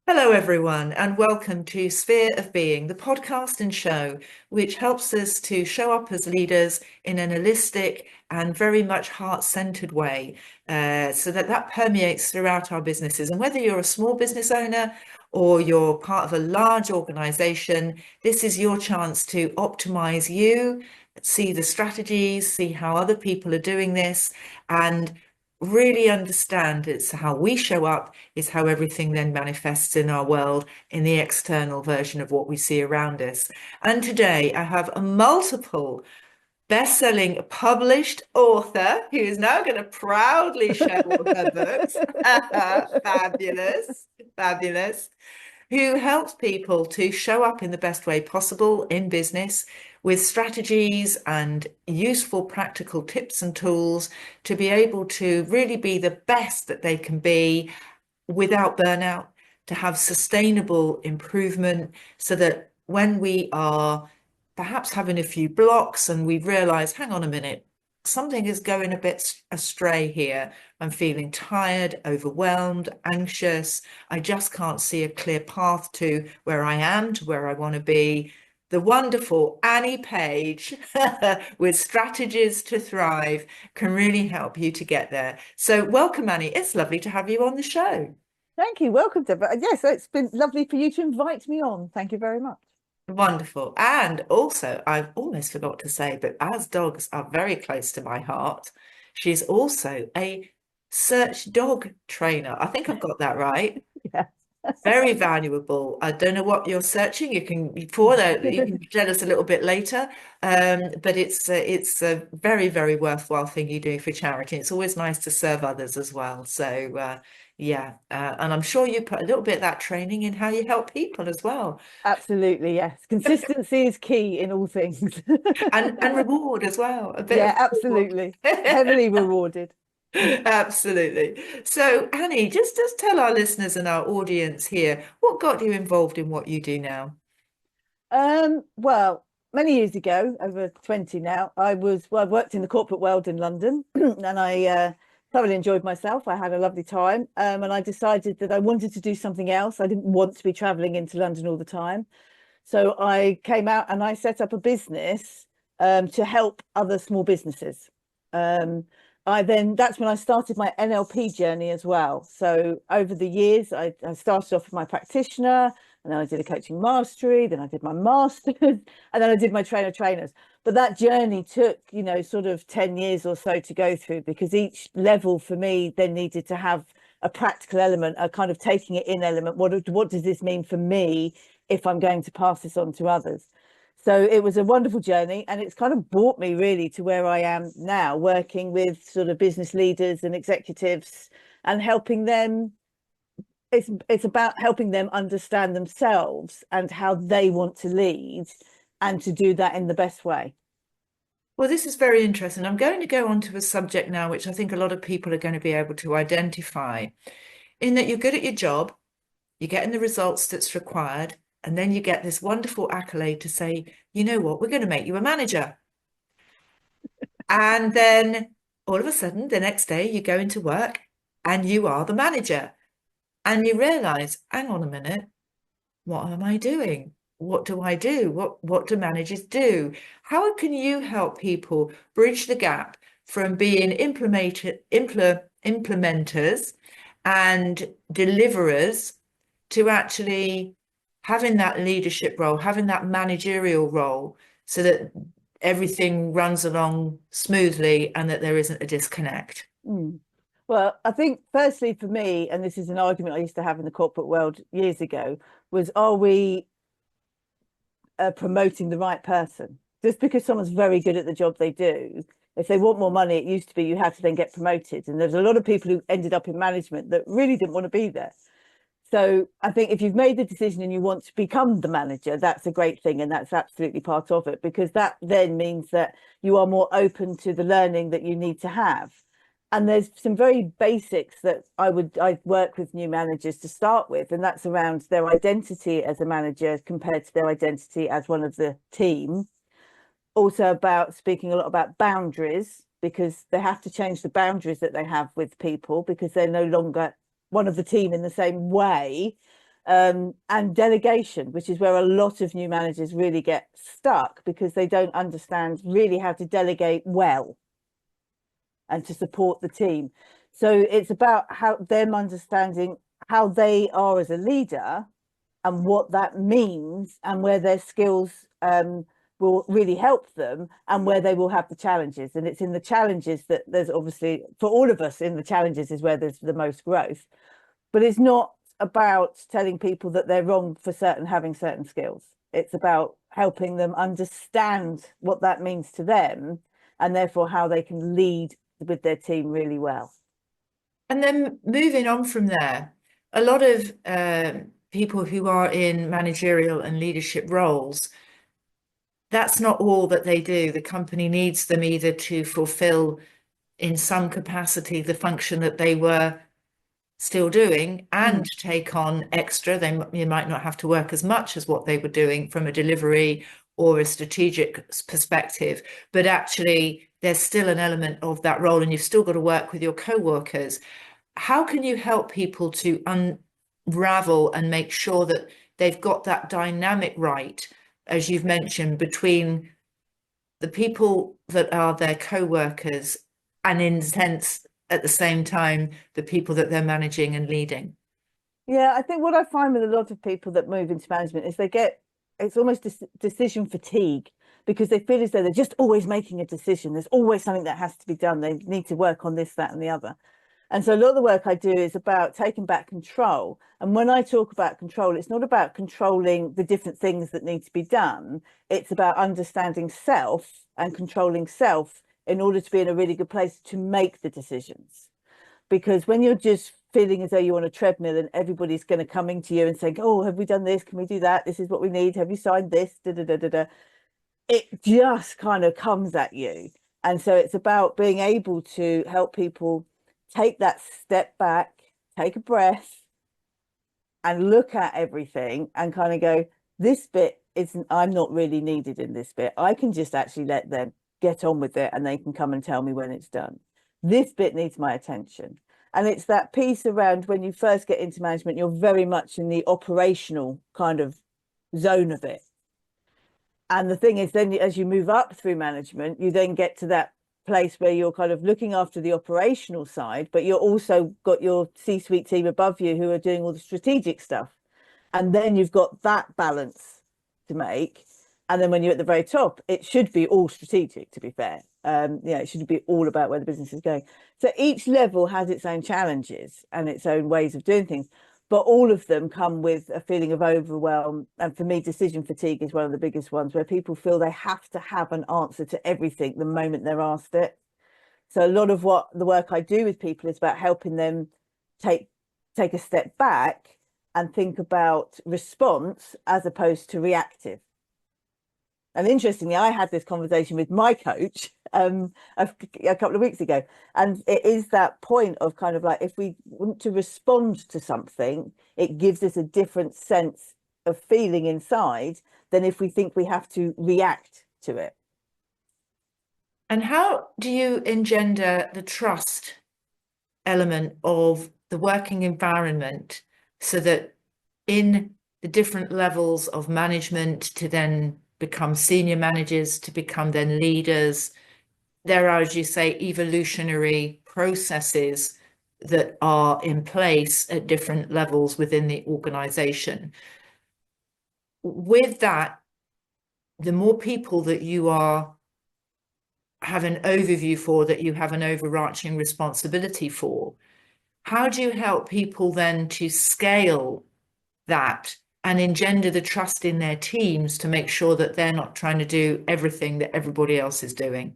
Hello, everyone, and welcome to Sphere of Being, the podcast and show which helps us to show up as leaders in an holistic and very much heart-centered way, so that permeates throughout our businesses. And whether you're a small business owner or you're part of a large organization, this is your chance to optimize you, see the strategies, see how other people are doing this, and really understand it's how we show up is how everything then manifests in our world in the external version of what we see around us. And today I have a multiple best-selling published author who is now going to proudly share all her books. Fabulous, fabulous, who helps people to show up in the best way possible in business with strategies and useful practical tips and tools to be able to really be the best that they can be without burnout, to have sustainable improvement so that when we are perhaps having a few blocks and we realize, hang on a minute, something is going a bit astray here. I'm feeling tired, overwhelmed, anxious. I just can't see a clear path to where I am, to where I want to be. The wonderful Annie Page with Strategies to Thrive can really help you to get there. So welcome, Annie. It's lovely to have you on the show. Thank you. Welcome, Deborah. Yes, it's been lovely for you to invite me on. Thank you very much. Wonderful. And also, I've almost forgot to say, but as dogs are very close to my heart, she's also a search dog trainer. I think I've got that right. Yeah. Very valuable. I don't know what you're searching. You can tell us a little bit later. But it's a very, very worthwhile thing you do for charity. It's always nice to serve others as well. So yeah, and I'm sure you put a little bit of that training in how you help people as well, Absolutely, yes. Consistency is key in all things. and reward as well. A bit Yeah, of reward. absolutely. Heavily rewarded. Absolutely. So, Annie, just tell our listeners and our audience here what got you involved in what you do now. Well, many years ago, over 20 now, I worked in the corporate world in London and I thoroughly enjoyed myself. I had a lovely time. And I decided that I wanted to do something else. I didn't want to be traveling into London all the time. So I came out and I set up a business to help other small businesses. Um, that's when I started my NLP journey as well. So over the years, I started off with my practitioner, and then I did a coaching mastery, then I did my masters, and then I did my trainers. But that journey took, sort of 10 years or so to go through, because each level for me then needed to have a practical element, a kind of taking it in element. What does this mean for me if I'm going to pass this on to others? So it was a wonderful journey, and it's kind of brought me really to where I am now, working with sort of business leaders and executives and helping them. It's about helping them understand themselves and how they want to lead, and to do that in the best way. Well, this is very interesting. I'm going to go on to a subject now, which I think a lot of people are going to be able to identify, in that you're good at your job, you're getting the results that's required, and then you get this wonderful accolade to say, you know what, we're going to make you a manager. And then all of a sudden, the next day, you go into work and you are the manager. And you realize, hang on a minute, what am I doing? What do I do? What do managers do? How can you help people bridge the gap from being implementers and deliverers to actually having that leadership role, having that managerial role, so that everything runs along smoothly and that there isn't a disconnect? Mm. Well, I think firstly for me, and this is an argument I used to have in the corporate world years ago, was, are we promoting the right person? Just because someone's very good at the job they do, if they want more money, it used to be you had to then get promoted. And there's a lot of people who ended up in management that really didn't want to be there. So I think if you've made the decision and you want to become the manager, that's a great thing. And that's absolutely part of it, because that then means that you are more open to the learning that you need to have. And there's some very basics that I work with new managers to start with, and that's around their identity as a manager compared to their identity as one of the team. Also about speaking a lot about boundaries, because they have to change the boundaries that they have with people, because they're no longer one of the team in the same way. And delegation, which is where a lot of new managers really get stuck because they don't understand really how to delegate well and to support the team. So it's about how them understanding how they are as a leader and what that means and where their skills will really help them and where they will have the challenges. And it's in the challenges that there's obviously, for all of us, in the challenges is where there's the most growth. But it's not about telling people that they're wrong for having certain skills. It's about helping them understand what that means to them and therefore how they can lead with their team really well. And then moving on from there, a lot of people who are in managerial and leadership roles, that's not all that they do. The company needs them either to fulfill in some capacity the function that they were still doing and take on extra. You might not have to work as much as what they were doing from a delivery or a strategic perspective, but actually there's still an element of that role and you've still got to work with your co-workers. How can you help people to unravel and make sure that they've got that dynamic right, as you've mentioned, between the people that are their co-workers and in a sense at the same time the people that they're managing and leading? Yeah, I think what I find with a lot of people that move into management is it's almost decision fatigue because they feel as though they're just always making a decision. There's always something that has to be done. They need to work on this, that, and the other. And so a lot of the work I do is about taking back control. And when I talk about control, it's not about controlling the different things that need to be done. It's about understanding self and controlling self in order to be in a really good place to make the decisions. Because when you're just feeling as though you're on a treadmill and everybody's going to come into you and saying, oh, have we done this? Can we do that? This is what we need. Have you signed this? Da, da, da, da, da. It just kind of comes at you. And so it's about being able to help people take that step back, take a breath and look at everything and kind of go, this bit isn't, I'm not really needed in this bit. I can just actually let them get on with it and they can come and tell me when it's done. This bit needs my attention. And it's that piece around when you first get into management, you're very much in the operational kind of zone of it. And the thing is, then as you move up through management, you then get to that place where you're kind of looking after the operational side, but you're also got your C-suite team above you who are doing all the strategic stuff. And then you've got that balance to make. And then when you're at the very top, it should be all strategic, to be fair. It should be all about where the business is going. So each level has its own challenges and its own ways of doing things, but all of them come with a feeling of overwhelm. And for me, decision fatigue is one of the biggest ones, where people feel they have to have an answer to everything the moment they're asked it. So a lot of what the work I do with people is about helping them take a step back and think about response as opposed to reactive. And interestingly, I had this conversation with my coach a couple of weeks ago. And it is that point of kind of like, if we want to respond to something, it gives us a different sense of feeling inside than if we think we have to react to it. And how do you engender the trust element of the working environment so that in the different levels of management to then become senior managers, to become then leaders, there are, as you say, evolutionary processes that are in place at different levels within the organization. With that, the more people that you have an overview for, that you have an overarching responsibility for, how do you help people then to scale that and engender the trust in their teams to make sure that they're not trying to do everything that everybody else is doing?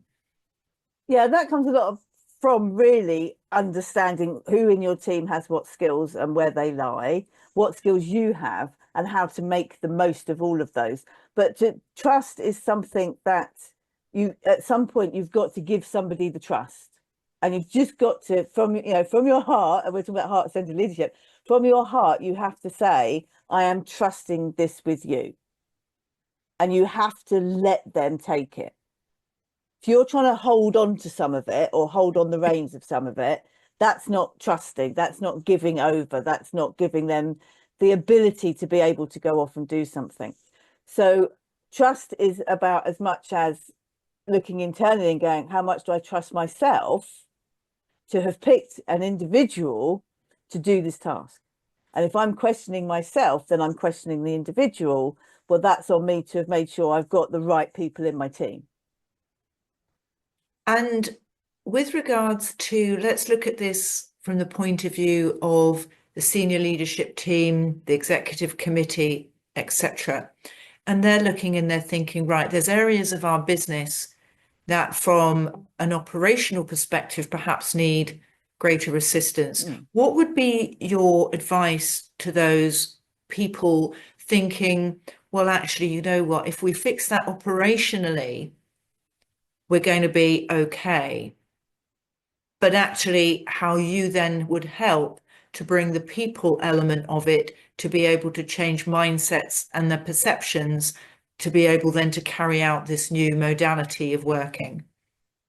Yeah, that comes a lot from really understanding who in your team has what skills and where they lie, what skills you have, and how to make the most of all of those. But trust is something that at some point you've got to give somebody the trust. And you've just got to, from your heart, and we're talking about heart-centered leadership, from your heart, you have to say, I am trusting this with you. And you have to let them take it. If you're trying to hold on to some of it or hold on the reins of some of it, that's not trusting. That's not giving over. That's not giving them the ability to be able to go off and do something. So trust is about as much as looking internally and going, how much do I trust myself to have picked an individual to do this task? And if I'm questioning myself, then I'm questioning the individual. Well, that's on me to have made sure I've got the right people in my team. And with regards to, let's look at this from the point of view of the senior leadership team, the executive committee, etc. And they're looking and they're thinking, right, there's areas of our business that from an operational perspective perhaps need greater assistance. What would be your advice to those people thinking, well, actually, you know what, if we fix that operationally, we're going to be okay. But actually, how you then would help to bring the people element of it to be able to change mindsets and the perceptions to be able then to carry out this new modality of working.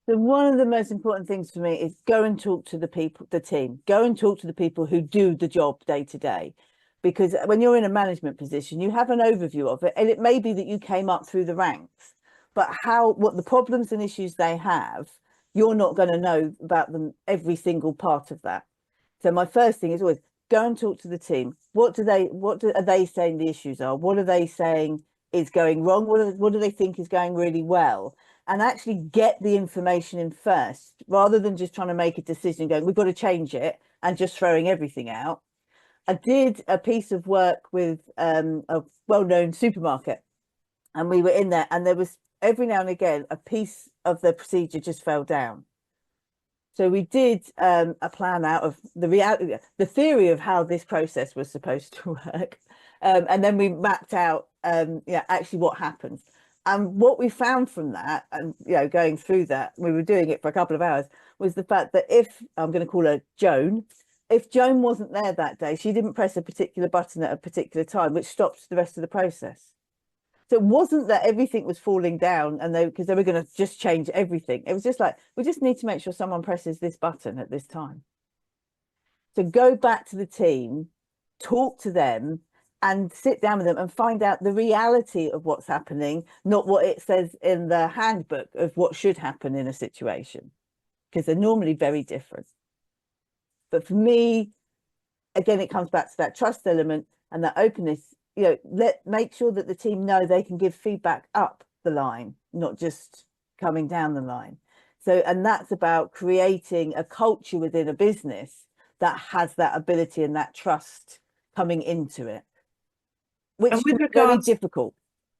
So one of the most important things for me is go and talk to the people, the team, go and talk to the people who do the job day to day. Because when you're in a management position, you have an overview of it, and it may be that you came up through the ranks, but what the problems and issues they have, you're not going to know about them every single part of that. So my first thing is always go and talk to the team. What are they saying the issues are? What are they saying is going wrong? What do they think is going really well? And actually get the information in first, rather than just trying to make a decision going, we've got to change it, and just throwing everything out. I did a piece of work with a well-known supermarket, and we were in there, and there was every now and again a piece of the procedure just fell down. So we did a plan out of the reality, the theory of how this process was supposed to work, and then we mapped out actually what happens. And what we found from that, and going through that, we were doing it for a couple of hours, was the fact that if I'm going to call her Joan, if Joan wasn't there that day, she didn't press a particular button at a particular time, which stopped the rest of the process. So it wasn't that everything was falling down and because they were going to just change everything. It was just like, we just need to make sure someone presses this button at this time. So go back to the team, talk to them, and sit down with them and find out the reality of what's happening, not what it says in the handbook of what should happen in a situation, because they're normally very different. But for me, again, it comes back to that trust element and that openness. Make sure that the team know they can give feedback up the line, not just coming down the line. So, and that's about creating a culture within a business that has that ability and that trust coming into it, which is very difficult.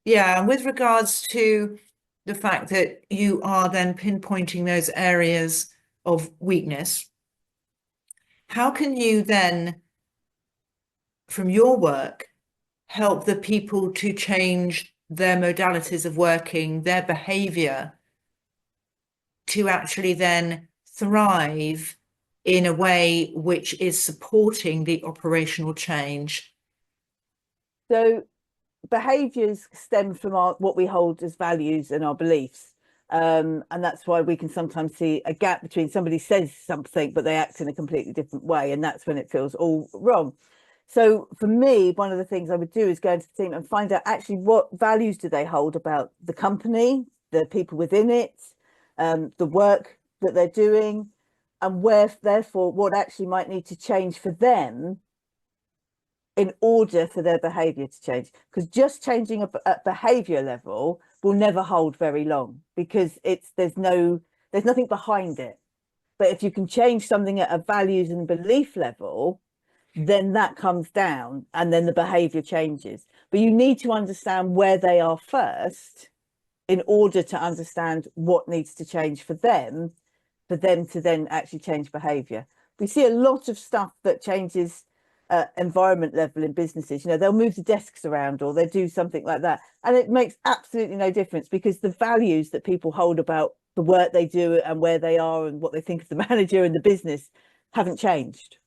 Yeah, and with regards to the fact that you are then pinpointing those areas of weakness, how can you then, from your work, help the people to change their modalities of working, their behavior, to actually then thrive in a way which is supporting the operational change? So behaviors stem from what we hold as values and our beliefs. And that's why we can sometimes see a gap between somebody says something, but they act in a completely different way. And that's when it feels all wrong. So for me, one of the things I would do is go into the team and find out actually what values do they hold about the company, the people within it, the work that they're doing, and where, therefore, what actually might need to change for them in order for their behavior to change. Because just changing at behavior level will never hold very long, because there's nothing behind it. But if you can change something at a values and belief level, then that comes down and then the behavior changes. But you need to understand where they are first in order to understand what needs to change for them to then actually change behavior. We see a lot of stuff that changes environment level in businesses. They'll move the desks around or they'll do something like that, and it makes absolutely no difference, because the values that people hold about the work they do and where they are and what they think of the manager and the business haven't changed.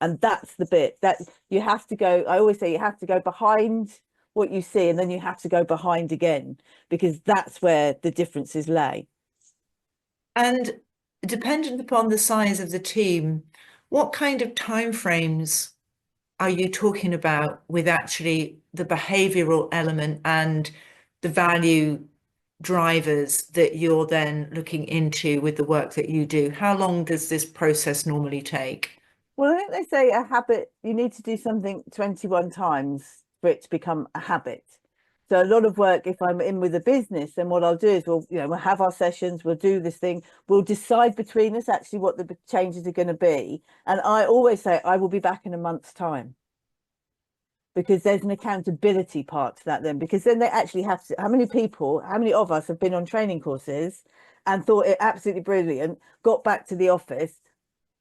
And that's the bit that you have to go. I always say you have to go behind what you see, and then you have to go behind again, because that's where the differences lay. And dependent upon the size of the team, what kind of timeframes are you talking about with actually the behavioral element and the value drivers that you're then looking into with the work that you do? How long does this process normally take? Well, I think they say a habit, you need to do something 21 times for it to become a habit. So a lot of work, if I'm in with a business, then what I'll do is we'll have our sessions, we'll do this thing, we'll decide between us actually what the changes are going to be. And I always say I will be back in a month's time, because there's an accountability part to that then, because then they actually have to, how many of us have been on training courses and thought it absolutely brilliant, got back to the office,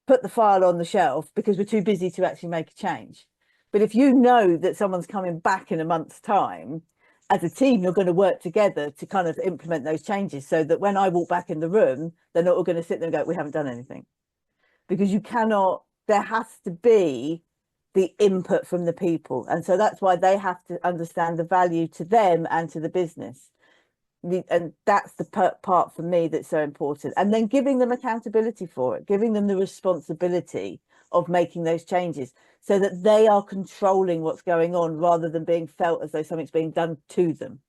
put the file on the shelf because we're too busy to actually make a change. But if you know that someone's coming back in a month's time, as a team, you're going to work together to kind of implement those changes, so that when I walk back in the room, they're not all going to sit there and go, we haven't done anything. Because you cannot, there has to be the input from the people. And so that's why they have to understand the value to them and to the business. And that's the part for me that's so important. And then giving them accountability for it, giving them the responsibility of making those changes, so that they are controlling what's going on rather than being felt as though something's being done to them.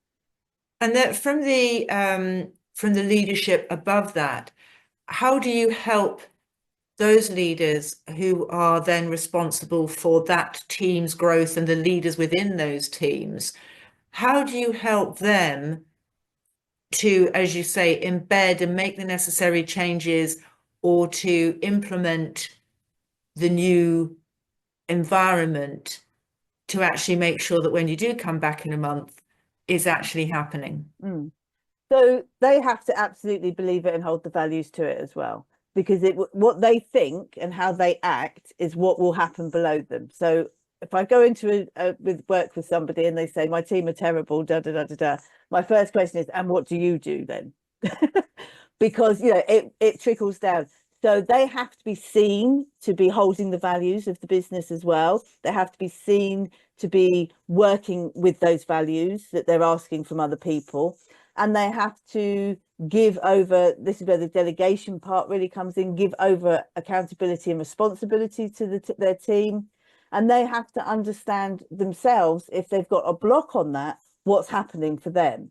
And that from the leadership above that, how do you help those leaders who are then responsible for that team's growth and the leaders within those teams? How do you help them to, as you say, embed and make the necessary changes, or to implement the new environment to actually make sure that when you do come back in a month, is actually happening? Mm. So they have to absolutely believe it and hold the values to it as well, because what they think and how they act is what will happen below them. So if I go into work with somebody and they say my team are terrible, da da da da da, my first question is, and what do you do then? Because it trickles down. So they have to be seen to be holding the values of the business as well. They have to be seen to be working with those values that they're asking from other people. And they have to give over, this is where the delegation part really comes in, give over accountability and responsibility to their team. And they have to understand themselves, if they've got a block on that, what's happening for them.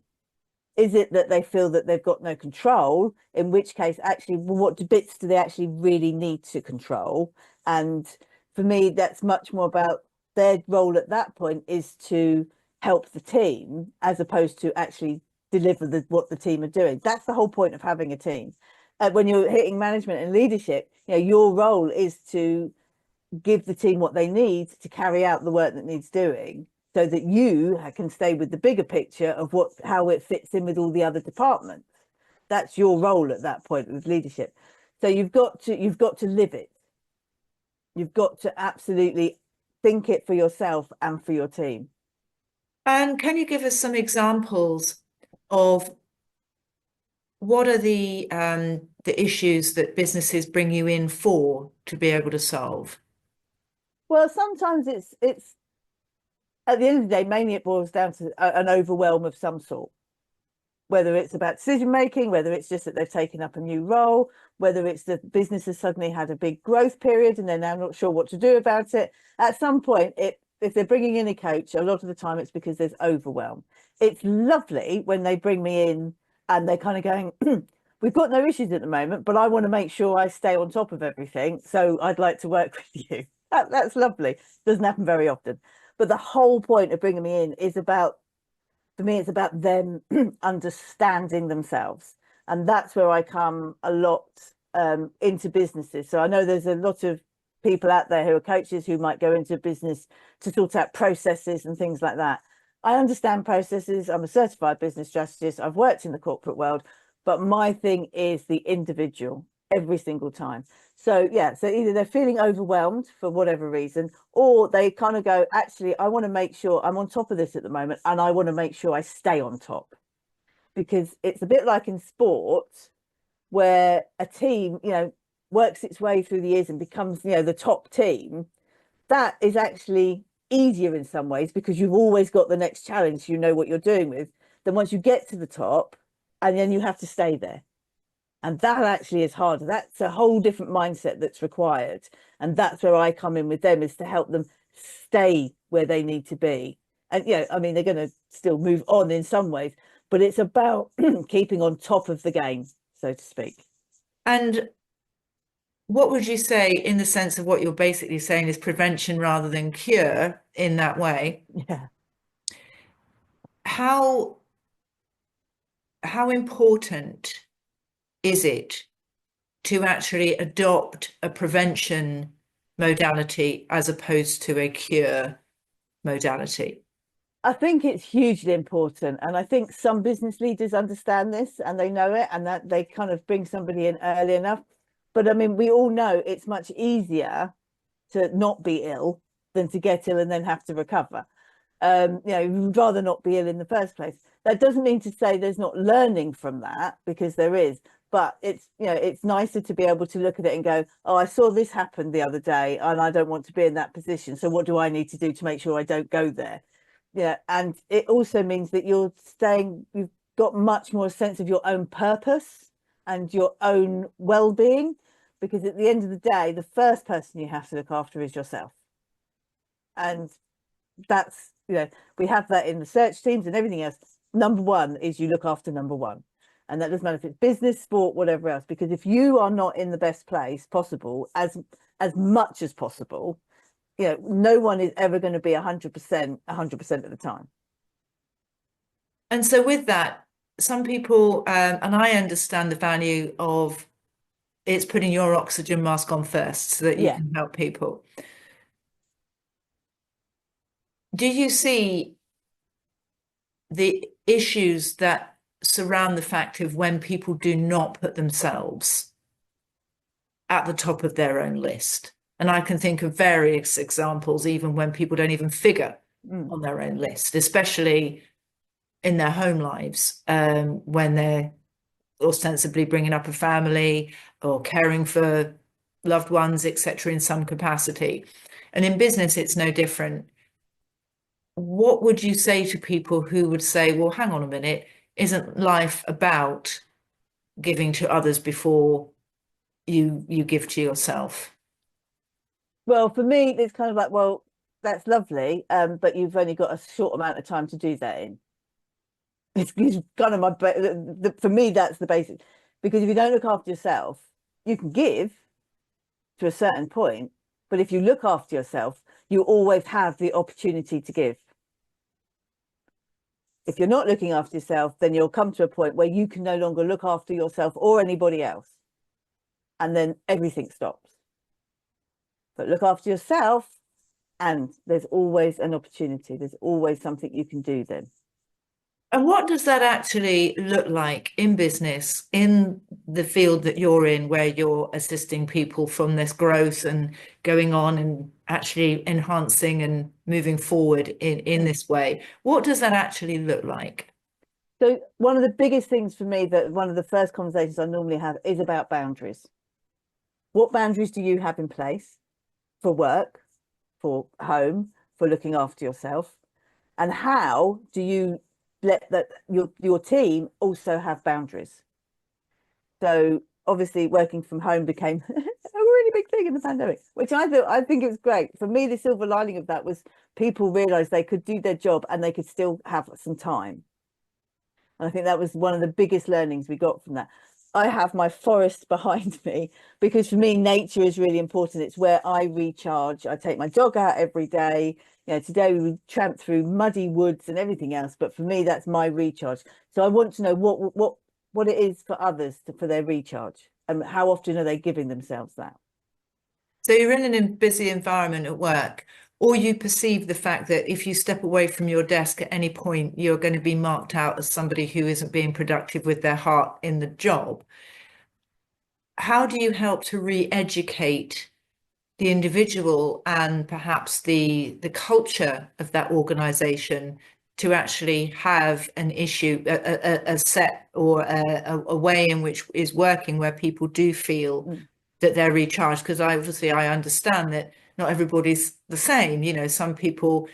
Is it that they feel that they've got no control, in which case actually what bits do they actually really need to control? And for me, that's much more about their role at that point is to help the team, as opposed to actually deliver what the team are doing. That's the whole point of having a team. When you're hitting management and leadership, your role is to give the team what they need to carry out the work that needs doing, so that you can stay with the bigger picture of how it fits in with all the other departments. That's your role at that point with leadership. So you've got to live it. You've got to absolutely think it for yourself and for your team. And can you give us some examples of what are the issues that businesses bring you in for to be able to solve? Well, sometimes it's at the end of the day, mainly it boils down to an overwhelm of some sort, whether it's about decision making, whether it's just that they've taken up a new role, whether it's the business has suddenly had a big growth period and they're now not sure what to do about it. At some point, if they're bringing in a coach, a lot of the time it's because there's overwhelm. It's lovely when they bring me in and they're kind of going, we've got no issues at the moment, but I want to make sure I stay on top of everything. So I'd like to work with you. That's lovely. Doesn't happen very often. But the whole point of bringing me in is about, for me, it's about them understanding themselves. And that's where I come a lot into businesses. So I know there's a lot of people out there who are coaches who might go into business to sort out processes and things like that. I understand processes. I'm a certified business strategist. I've worked in the corporate world, but my thing is the individual every single time. So yeah, so either they're feeling overwhelmed for whatever reason, or they kind of go, actually, I want to make sure I'm on top of this at the moment, and I want to make sure I stay on top. Because it's a bit like in sport, where a team, works its way through the years and becomes, the top team. That is actually easier in some ways, because you've always got the next challenge, you know what you're doing with. Then once you get to the top, and then you have to stay there. And that actually is harder. That's a whole different mindset that's required. And that's where I come in with them, is to help them stay where they need to be. And, I mean, they're going to still move on in some ways, but it's about keeping on top of the game, so to speak. And what would you say, in the sense of what you're basically saying is prevention rather than cure in that way? Yeah. How important is it to actually adopt a prevention modality as opposed to a cure modality? I think it's hugely important. And I think some business leaders understand this and they know it, and that they kind of bring somebody in early enough. But I mean, we all know it's much easier to not be ill than to get ill and then have to recover. We'd rather not be ill in the first place. That doesn't mean to say there's not learning from that, because there is. But it's nicer to be able to look at it and go, oh, I saw this happen the other day and I don't want to be in that position. So what do I need to do to make sure I don't go there? Yeah. And it also means that you've got much more sense of your own purpose and your own well-being, because at the end of the day, the first person you have to look after is yourself. And that's, we have that in research teams and everything else. Number one is you look after number one. And that doesn't matter if it's business, sport, whatever else, because if you are not in the best place possible, as much as possible, no one is ever going to be 100% of the time. And so with that, some people, and I understand the value of, it's putting your oxygen mask on first so that you can help people. Do you see the issues that surround the fact of when people do not put themselves at the top of their own list? And I can think of various examples, even when people don't even figure on their own list, especially in their home lives, when they're ostensibly bringing up a family or caring for loved ones, etc., in some capacity. And in business, it's no different. What would you say to people who would say, well, hang on a minute, isn't life about giving to others before you give to yourself? Well, for me, it's kind of like, well, that's lovely, but you've only got a short amount of time to do that in. It's kind of for me, that's the basic. Because if you don't look after yourself, you can give to a certain point, but if you look after yourself, you always have the opportunity to give. If you're not looking after yourself, then you'll come to a point where you can no longer look after yourself or anybody else. And then everything stops. But look after yourself, and there's always an opportunity. There's always something you can do then. And what does that actually look like in business, in the field that you're in, where you're assisting people from this growth and going on and actually enhancing and moving forward in this way? What does that actually look like? So one of the biggest things for me, that one of the first conversations I normally have, is about boundaries. What boundaries do you have in place for work, for home, for looking after yourself? And how do you let that your team also have boundaries? So obviously working from home became a really big thing in the pandemic, which I think it was great. For me, the silver lining of that was people realized they could do their job and they could still have some time. And I think that was one of the biggest learnings we got from that. I have my forest behind me, because for me, nature is really important. It's where I recharge. I take my dog out every day. Today we tramped through muddy woods and everything else, but for me, that's my recharge. So I want to know what it is for others for their recharge, and how often are they giving themselves that? So you're in a busy environment at work, or you perceive the fact that if you step away from your desk at any point, you're going to be marked out as somebody who isn't being productive with their heart in the job. How do you help to re-educate the individual and perhaps the culture of that organization to actually have an issue, a set or a way in which is working where people do feel that they're recharged? Because I understand that not everybody's the same. Some people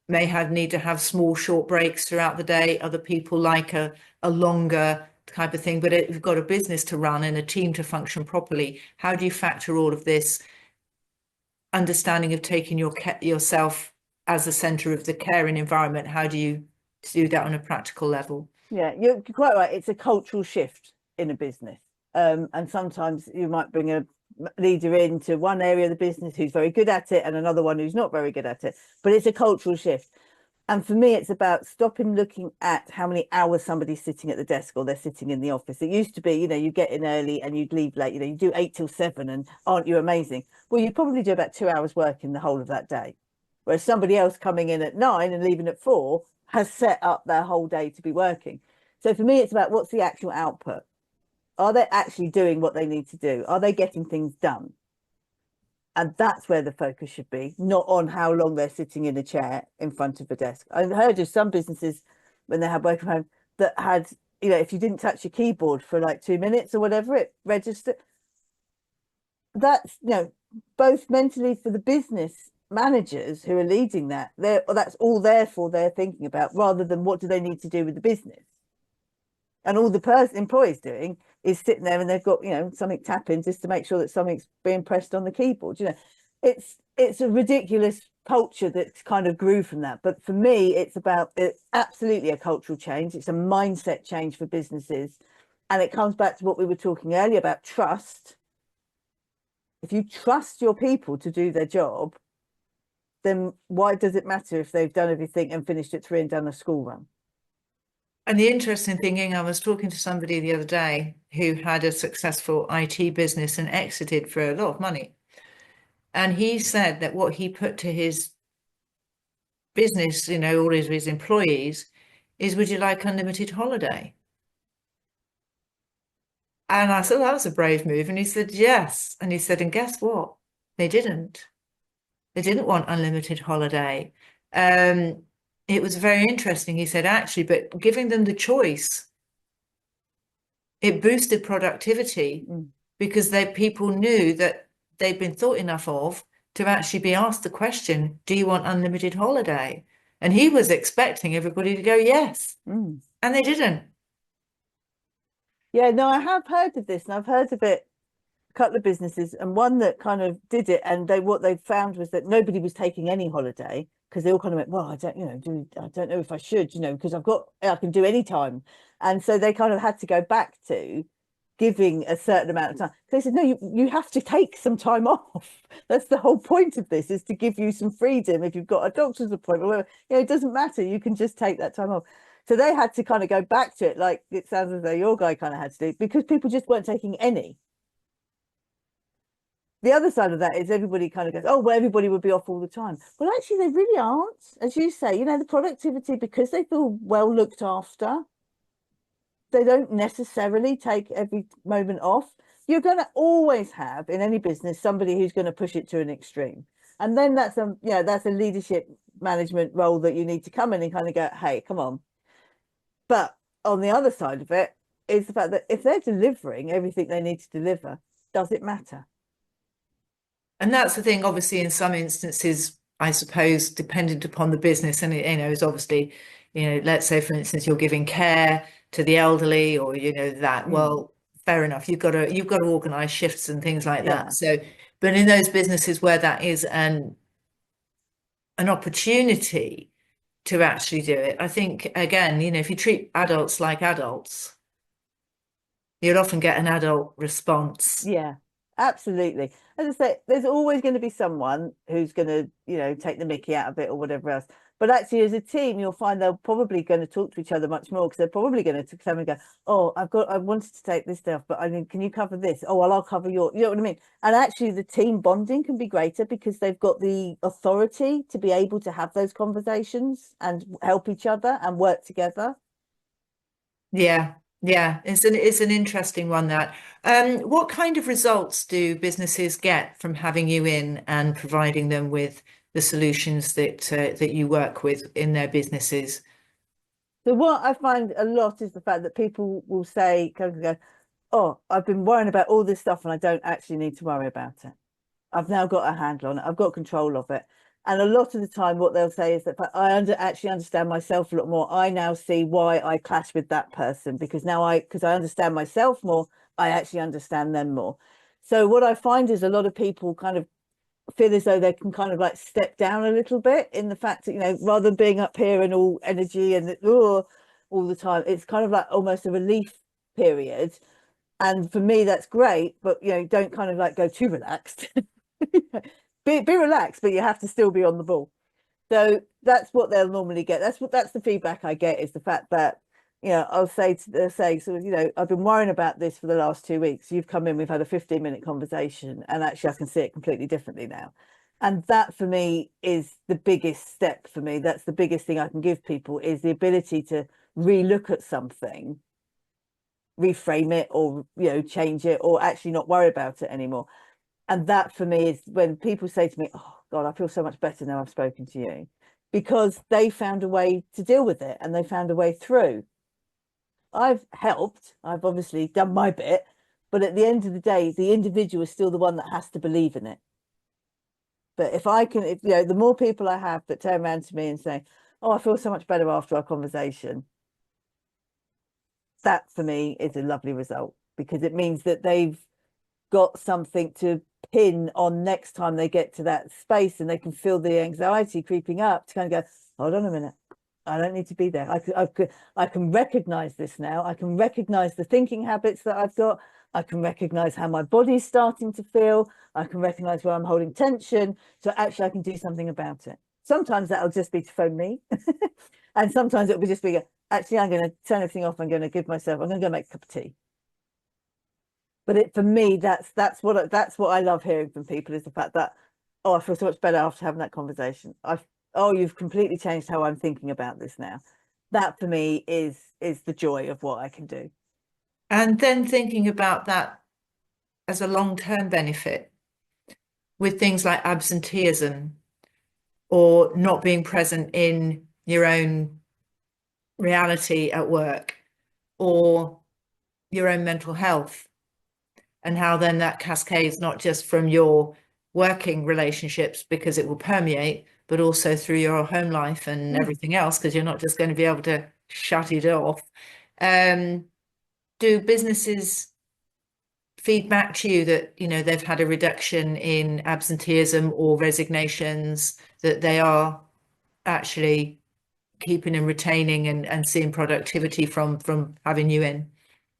may need to have small, short breaks throughout the day. Other people like a longer type of thing, but you've got a business to run and a team to function properly. How do you factor all of this understanding of taking yourself as the center of the caring environment? How do you do that on a practical level? Yeah, you're quite right. It's a cultural shift in a business. And sometimes you might bring a leader into one area of the business who's very good at it and another one who's not very good at it. But it's a cultural shift. And for me, it's about stopping looking at how many hours somebody's sitting at the desk or they're sitting in the office. It used to be, you get in early and you'd leave late, you do 8 till 7 and aren't you amazing? Well, you probably do about 2 hours work in the whole of that day. Whereas somebody else coming in at 9 and leaving at 4 has set up their whole day to be working. So for me, it's about what's the actual output? Are they actually doing what they need to do? Are they getting things done? And that's where the focus should be, not on how long they're sitting in a chair in front of a desk. I've heard of some businesses when they had work from home that had, if you didn't touch your keyboard for like 2 minutes or whatever, it registered. That's, both mentally for the business managers who are leading that, that's all therefore they're thinking about, rather than what do they need to do with the business. And all the employee's doing is sitting there and they've got, something tapping just to make sure that something's being pressed on the keyboard. It's a ridiculous culture that kind of grew from that. But for me, it's absolutely a cultural change. It's a mindset change for businesses. And it comes back to what we were talking earlier about trust. If you trust your people to do their job, then why does it matter if they've done everything and finished at 3 and done a school run? And the interesting thing, I was talking to somebody the other day who had a successful IT business and exited for a lot of money. And he said that what he put to his business, all his employees, is, would you like unlimited holiday? And I said, well, that was a brave move. And he said, yes. And he said, and guess what? They didn't. They didn't want unlimited holiday. It was very interesting. He said, actually, but giving them the choice, it boosted productivity because people knew that they'd been thought enough of to actually be asked the question, do you want unlimited holiday? And he was expecting everybody to go, yes. And they didn't. Yeah, no, I have heard of this, and I've heard of it, a couple of businesses, and one that kind of did it, and what they found was that nobody was taking any holiday because they all kind of went, well, I don't know if I should, because I can do any time. And so they kind of had to go back to giving a certain amount of time. They said, no, you have to take some time off. That's the whole point of this, is to give you some freedom. If you've got a doctor's appointment, whatever, it doesn't matter. You can just take that time off. So they had to kind of go back to it, like it sounds as though your guy kind of had to do, because people just weren't taking any. The other side of that is everybody kind of goes, oh, well, everybody would be off all the time. Well, actually, they really aren't. As you say, the productivity, because they feel well looked after, they don't necessarily take every moment off. You're going to always have in any business somebody who's going to push it to an extreme. And then that's a leadership management role that you need to come in and kind of go, hey, come on. But on the other side of it is the fact that if they're delivering everything they need to deliver, does it matter? And that's the thing, obviously, in some instances, I suppose, dependent upon the business. And it, is obviously, let's say, for instance, you're giving care to the elderly, or that. Well, fair enough. You've got to organize shifts and things like that. So, but in those businesses where that is an opportunity to actually do it, I think, again, if you treat adults like adults, you'll often get an adult response. Yeah, absolutely. As I say, there's always going to be someone who's going to, take the mickey out of it or whatever else. But actually, as a team, you'll find they're probably going to talk to each other much more, because they're probably going to come and go, oh, I wanted to take this stuff, but can you cover this? Oh, well, I'll cover you know what I mean? And actually, the team bonding can be greater because they've got the authority to be able to have those conversations and help each other and work together. Yeah. It's an interesting one, that. What kind of results do businesses get from having you in and providing them with the solutions that you work with in their businesses? So what I find a lot is the fact that people will say, go, oh, I've been worrying about all this stuff and I don't actually need to worry about it. I've now got a handle on it. I've got control of it. And a lot of the time, what they'll say is that actually understand myself a lot more. I now see why I clash with that person, because because I understand myself more, I actually understand them more. So what I find is a lot of people kind of feel as though they can kind of like step down a little bit in the fact that, you know, rather than being up here and all energy and all the time, it's kind of like almost a relief period. And for me, that's great, but, you know, don't kind of like go too relaxed. Be relaxed, but you have to still be on the ball. So that's what they'll normally get. That's the feedback I get, is the fact that, you know, I'll say sort of, you know, I've been worrying about this for the last 2 weeks. You've come in, we've had a 15-minute conversation, and actually I can see it completely differently now. And that for me is the biggest step for me. That's the biggest thing I can give people, is the ability to relook at something, reframe it, or, you know, change it, or actually not worry about it anymore. And that for me is when people say to me, oh God, I feel so much better now I've spoken to you, because they found a way to deal with it and they found a way through. I've helped, I've obviously done my bit, but at the end of the day, the individual is still the one that has to believe in it. But if you know, the more people I have that turn around to me and say, oh, I feel so much better after our conversation, that for me is a lovely result, because it means that they've got something to pin on next time they get to that space, and they can feel the anxiety creeping up to kind of go, hold on a minute, I don't need to be there. I can recognize this now. I can recognize the thinking habits that I've got. I can recognize how my body's starting to feel. I can recognize where I'm holding tension. So actually I can do something about it. Sometimes that'll just be to phone me. And sometimes it'll be just be, actually, I'm going to turn everything off. I'm going to go make a cup of tea. But for me, that's what I love hearing from people, is the fact that, oh, I feel so much better after having that conversation. Oh, you've completely changed how I'm thinking about this now. That for me is the joy of what I can do. And then thinking about that as a long-term benefit with things like absenteeism, or not being present in your own reality at work, or your own mental health, and how then that cascades not just from your working relationships, because it will permeate, but also through your home life and everything else, because you're not just going to be able to shut it off. Do businesses feed back to you that, you know, they've had a reduction in absenteeism or resignations, that they are actually keeping and retaining and seeing productivity from having you in?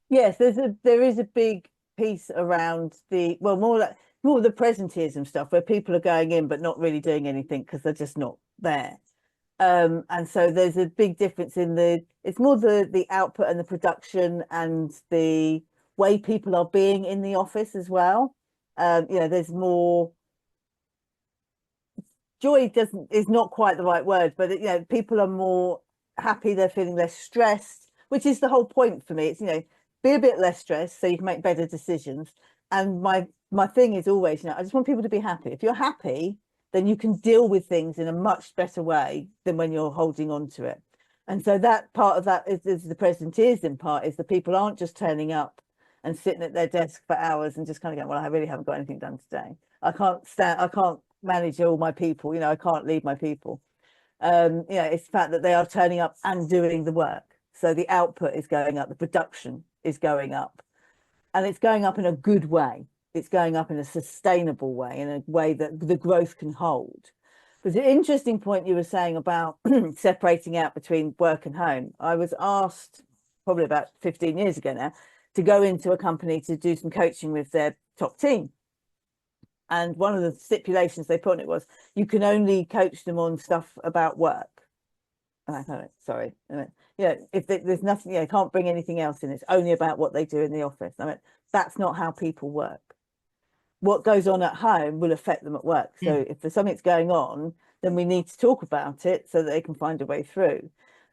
Yes, there is a big piece around the, well, more the presenteeism stuff, where people are going in but not really doing anything because they're just not there. And so there's a big difference in it's more the output and the production and the way people are being in the office as well. You know, there's more joy, is not quite the right word, but you know, people are more happy, they're feeling less stressed, which is the whole point for me. It's, you know, be a bit less stressed so you can make better decisions. And my thing is always, you know, I just want people to be happy. If you're happy, then you can deal with things in a much better way than when you're holding on to it. And so that part of that is the presenteeism part, is the people aren't just turning up and sitting at their desk for hours and just kind of going, well, I really haven't got anything done today. I can't manage all my people, you know, I can't lead my people. You know, it's the fact that they are turning up and doing the work. So the output is going up, the production is going up, and it's going up in a good way. It's going up in a sustainable way, in a way that the growth can hold. But the interesting point you were saying about separating out between work and home, I was asked probably about 15 years ago now to go into a company to do some coaching with their top team. And one of the stipulations they put on it was, you can only coach them on stuff about work. And I thought, sorry, yeah, if there's nothing, you can't bring anything else in. It's only about what they do in the office. I mean, that's not how people work. What goes on at home will affect them at work. So if there's something's going on, then we need to talk about it so that they can find a way through.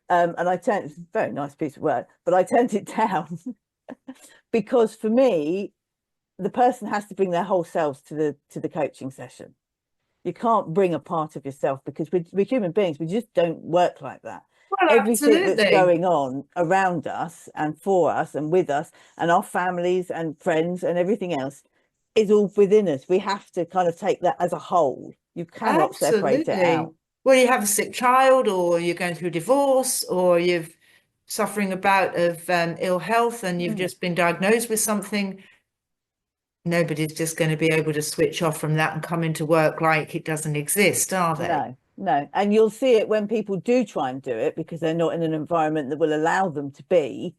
And it's a very nice piece of work, but I turned it down because for me, the person has to bring their whole selves to the coaching session. You can't bring a part of yourself, because we're human beings. We just don't work like that. Well, Everything absolutely. that's going on around us and for us and with us and our families and friends and everything else is all within us. We have to kind of take that as a whole. You cannot separate it Absolutely. out. Well, you have a sick child, or you're going through a divorce, or you're suffering a bout of ill health and you've Mm. just been diagnosed with something. Nobody's just going to be able to switch off from that and come into work like it doesn't exist, are they? No, no. And you'll see it when people do try and do it because they're not in an environment that will allow them to be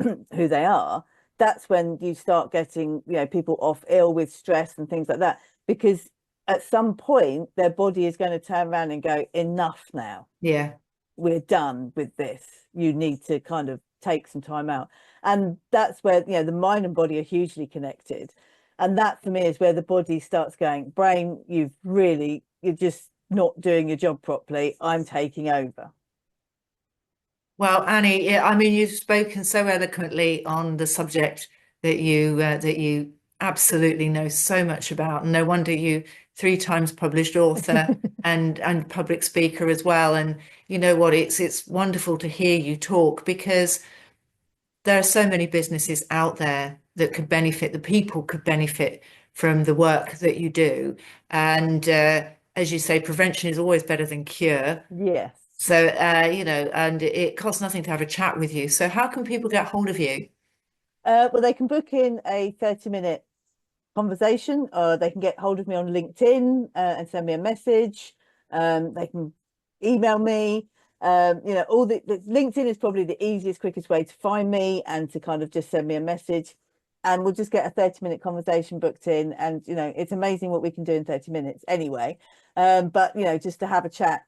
who they are. That's when you start getting, people off ill with stress and things like that. Because at some point, their body is going to turn around and go, enough now. Yeah. We're done with this. You need to kind of take some time out. And that's where, the mind and body are hugely connected. And that for me is where the body starts going, brain, you're just not doing your job properly. I'm taking over. Well, Annie, yeah, I mean, you've spoken so eloquently on the subject that you absolutely know so much about. And no wonder you 3 times published author and public speaker as well. And you know what? It's wonderful to hear you talk because there are so many businesses out there that could benefit, the people could benefit from the work that you do. And as you say, prevention is always better than cure. Yes. So, and it costs nothing to have a chat with you. So how can people get hold of you? Well, they can book in a 30-minute conversation, or they can get hold of me on LinkedIn and send me a message. They can email me. All the LinkedIn is probably the easiest, quickest way to find me and to kind of just send me a message. And we'll just get a 30-minute conversation booked in. And, it's amazing what we can do in 30 minutes anyway. But, just to have a chat.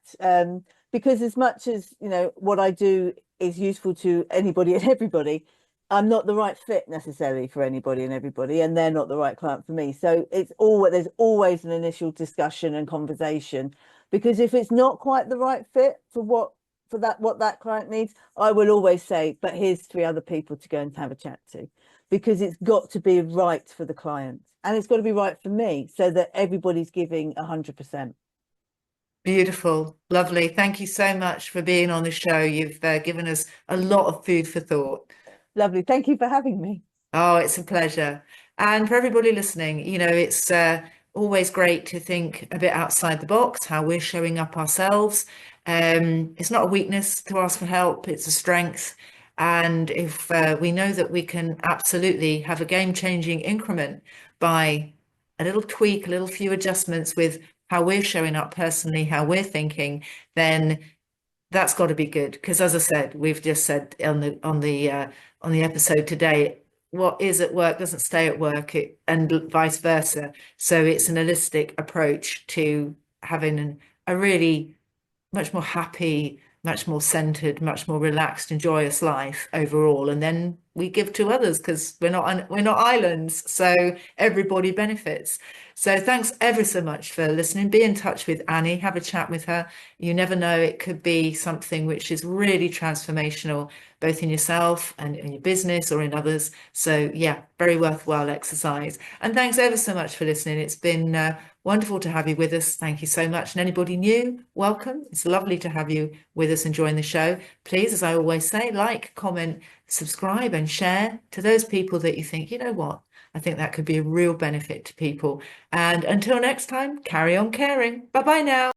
Because as much as, what I do is useful to anybody and everybody, I'm not the right fit necessarily for anybody and everybody, and they're not the right client for me. So there's always an initial discussion and conversation, because if it's not quite the right fit for what that client needs, I will always say, but here's 3 other people to go and have a chat to, because it's got to be right for the client and it's got to be right for me so that everybody's giving 100%. Beautiful, lovely. Thank you so much for being on the show. You've given us a lot of food for thought. Lovely. Thank you for having me. Oh, it's a pleasure. And for everybody listening, it's always great to think a bit outside the box, how we're showing up ourselves. It's not a weakness to ask for help, it's a strength. And if we know that we can absolutely have a game-changing increment by a little tweak, a little few adjustments with how we're showing up personally, how we're thinking, then that's got to be good. Because as I said, we've just said on the episode today, what is at work doesn't stay at work, and vice versa. So it's an holistic approach to having a really much more happy, much more centered, much more relaxed and joyous life overall. And then we give to others because we're not islands, so everybody benefits. So thanks ever so much for listening. Be in touch with Annie, have a chat with her. You never know, it could be something which is really transformational, both in yourself and in your business or in others. So yeah, very worthwhile exercise. And thanks ever so much for listening. It's been wonderful to have you with us. Thank you so much. And anybody new, welcome. It's lovely to have you with us and join the show. Please, as I always say, like, comment, subscribe and share to those people that you think, you know what, I think that could be a real benefit to people. And until next time, carry on caring. Bye bye now.